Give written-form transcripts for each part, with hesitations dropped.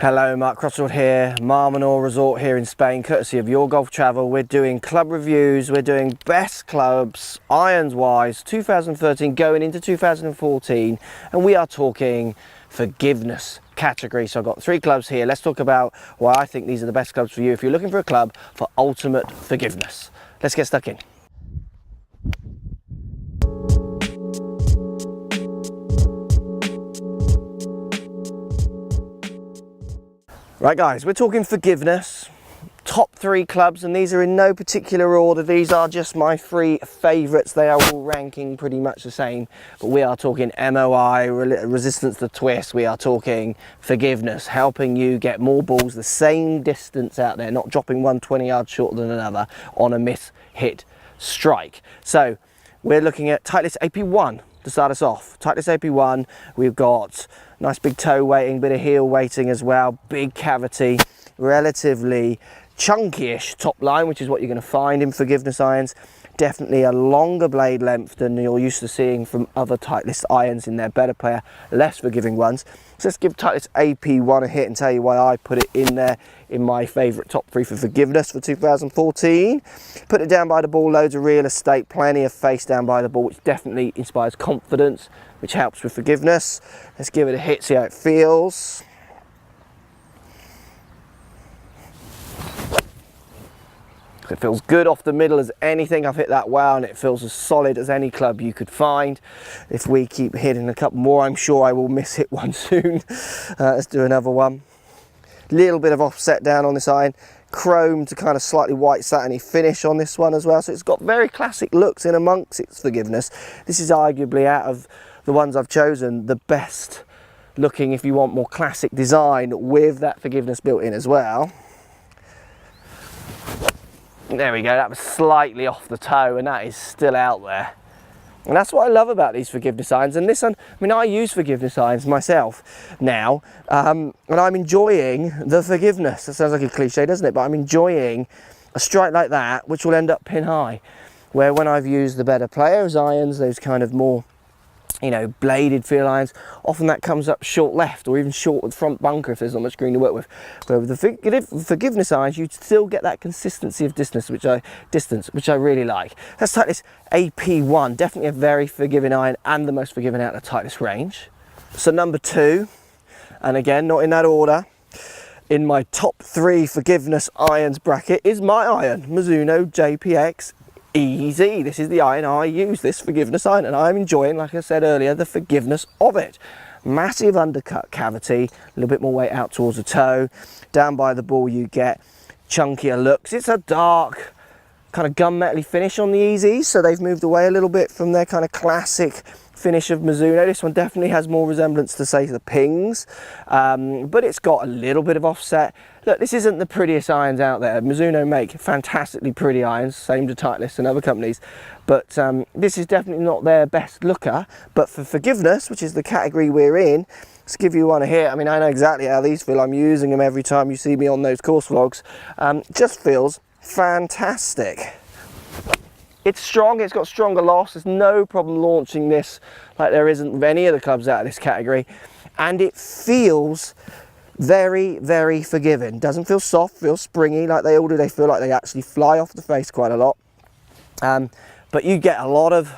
Hello, Mark Crossfield here, Mar Menor Resort here in Spain, courtesy of Your Golf Travel. We're doing club reviews, we're doing best clubs, irons wise, 2013 going into 2014, and we are talking forgiveness category. So I've got 3 clubs here. Let's talk about why I think these are the best clubs for you if you're looking for a club for ultimate forgiveness. Let's get stuck in. Right guys, we're talking forgiveness, top 3 clubs, and these are in no particular order. These are just my 3 favourites. They are all ranking pretty much the same, but we are talking MOI, resistance to twist. We are talking forgiveness, helping you get more balls the same distance out there, not dropping one 20 yards shorter than another on a miss-hit strike. So we're looking at Titleist AP1 to start us off. Titleist AP1, we've got nice big toe weighting, bit of heel weighting as well, big cavity, relatively chunky-ish top line, which is what you're going to find in forgiveness irons. Definitely a longer blade length than you're used to seeing from other Titleist irons in their better player, less forgiving ones. So let's give Titleist AP1 a hit and tell you why I put it in there in my favourite top 3 for forgiveness for 2014. Put it down by the ball, loads of real estate, plenty of face down by the ball, which definitely inspires confidence, which helps with forgiveness. Let's give it a hit, see how it feels. It feels good off the middle as anything. I've hit that well, and it feels as solid as any club you could find. If we keep hitting a couple more, I'm sure I will miss hit one soon. Let's do another one. Little bit of offset down on this iron. Chrome to kind of slightly white satiny finish on this one as well. So it's got very classic looks in amongst its forgiveness. This is arguably, out of the ones I've chosen, the best looking if you want more classic design with that forgiveness built in as well. There we go, that was slightly off the toe, and that is still out there. And that's what I love about these forgiveness irons. And this one, I mean, I use forgiveness irons myself now, and I'm enjoying the forgiveness. That sounds like a cliche, doesn't it? But I'm enjoying a strike like that, which will end up pin high. Where when I've used the better players irons, those kind of more, you know, bladed feel irons, often that comes up short left or even short with front bunker if there's not much green to work with. Where with the forgiveness irons, you still get that consistency of distance, which I really like. Let's Titleist AP1, definitely a very forgiving iron and the most forgiving out of the Titleist range. So number 2, and again, not in that order, in my top 3 forgiveness irons bracket is my iron, Mizuno JPX Easy. This is the iron I use, this forgiveness iron, and I'm enjoying, like I said earlier, the forgiveness of it. Massive undercut cavity, a little bit more weight out towards the toe. Down by the ball you get chunkier looks. It's a dark kind of gunmetal-y finish on the Easy, so they've moved away a little bit from their kind of classic finish of Mizuno. This one definitely has more resemblance to, say, the Pings, but it's got a little bit of offset. Look, this isn't the prettiest irons out there. Mizuno make fantastically pretty irons, same to Titleist and other companies, but this is definitely not their best looker. But for forgiveness, which is the category we're in, let's give you one a hit. I mean, I know exactly how these feel. I'm using them every time you see me on those course vlogs. Just feels fantastic. It's strong, it's got stronger loss. There's no problem launching this like there isn't with any of the clubs out of this category. And it feels very, very forgiving. Doesn't feel soft, feels springy like they all do. They feel like they actually fly off the face quite a lot. But you get a lot of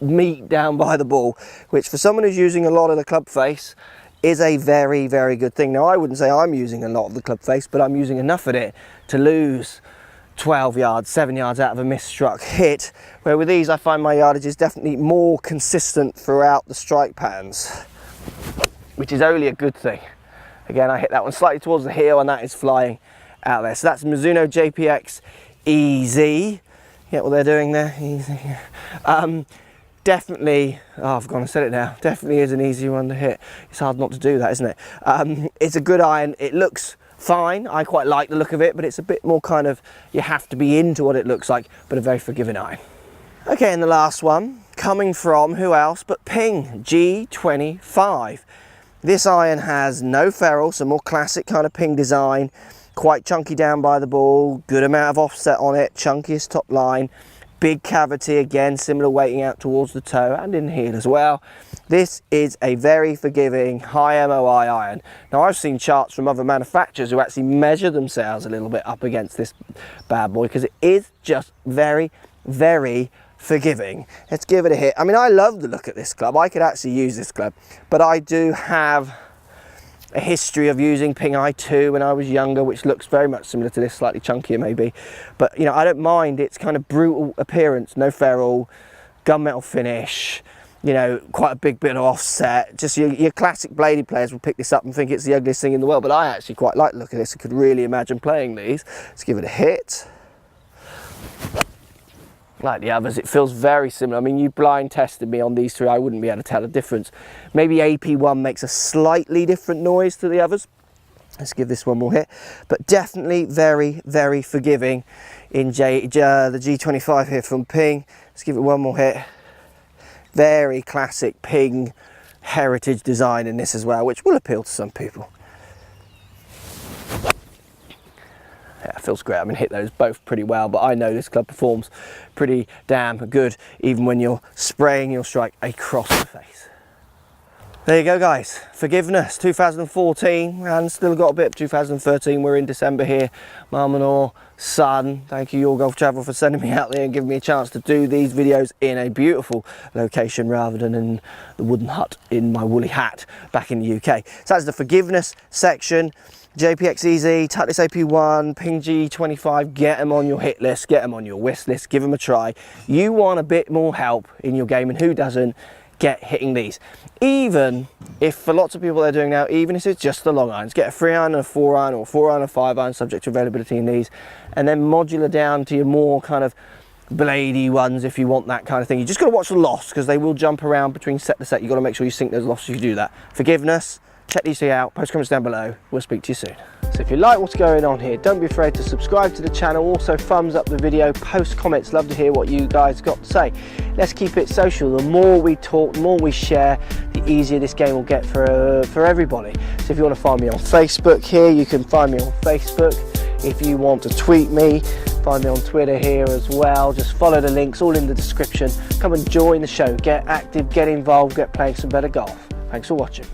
meat down by the ball, which for someone who's using a lot of the club face is a very, very good thing. Now, I wouldn't say I'm using a lot of the club face, but I'm using enough of it to lose 12 yards, 7 yards out of a misstruck hit, where with these I find my yardage is definitely more consistent throughout the strike patterns, which is only a good thing. Again, I hit that one slightly towards the heel, and that is flying out there. So that's Mizuno JPX Easy. Get what they're doing there? Easy. Definitely, oh, I've gone and said it now, definitely is an easy one to hit. It's hard not to do that, isn't it? It's a good iron. It looks fine. I quite like the look of it, but it's a bit more kind of, you have to be into what it looks like, but a very forgiving iron. Okay, and the last one, coming from who else but Ping G25. This iron has no ferrule, so more classic kind of Ping design, quite chunky down by the ball, good amount of offset on it, chunkiest top line, big cavity again, similar weighting out towards the toe and in the heel as well. This is a very forgiving high MOI iron. Now I've seen charts from other manufacturers who actually measure themselves a little bit up against this bad boy, because it is just very, very forgiving. Let's give it a hit. I mean, I love the look at this club. I could actually use this club, but I do have a history of using Ping i2 when I was younger, which looks very much similar to this, slightly chunkier maybe. But you know, I don't mind its kind of brutal appearance, no ferrule, gunmetal finish, you know, quite a big bit of offset. Just your classic bladed players will pick this up and think it's the ugliest thing in the world, but I actually quite like the look of this. I could really imagine playing these. Let's give it a hit. Like the others, it feels very similar. I mean, you blind tested me on these three, I wouldn't be able to tell the difference. Maybe AP1 makes a slightly different noise to the others. Let's give this one more hit, but definitely very, very forgiving in the G25 here from Ping. Let's give it one more hit. Very classic Ping heritage design in this as well, which will appeal to some people. Yeah, it feels great. I mean, hit those both pretty well, but I know this club performs pretty damn good even when you're spraying your strike across the face. There you go, guys. Forgiveness 2014, and still got a bit of 2013. We're in December here. Marmanor, sun. Thank you, Your Golf Travel, for sending me out there and giving me a chance to do these videos in a beautiful location rather than in the wooden hut in my woolly hat back in the UK. So that's the forgiveness section. JPX EZ, Titleist AP1, Ping G25, get them on your hit list, get them on your wish list, give them a try. You want a bit more help in your game, and who doesn't? Get hitting these. Even if for lots of people they're doing now, even if it's just the long irons, get a 3-iron and a 4-iron, or 4-iron and 5-iron, subject to availability in these, and then modular down to your more kind of bladey ones if you want that kind of thing. You just got to watch the lofts, because they will jump around between set to set. You've got to make sure you sync those lofts if you do that. Forgiveness. Check these out, post comments down below. We'll speak to you soon. So if you like what's going on here, don't be afraid to subscribe to the channel. Also thumbs up the video, post comments, love to hear what you guys got to say. Let's keep it social. The more we talk, the more we share, the easier this game will get for everybody. So if you want to find me on Facebook here, you can find me on Facebook. If you want to tweet me, find me on Twitter here as well. Just follow the links, all in the description. Come and join the show, get active, get involved, get playing some better golf. Thanks for watching.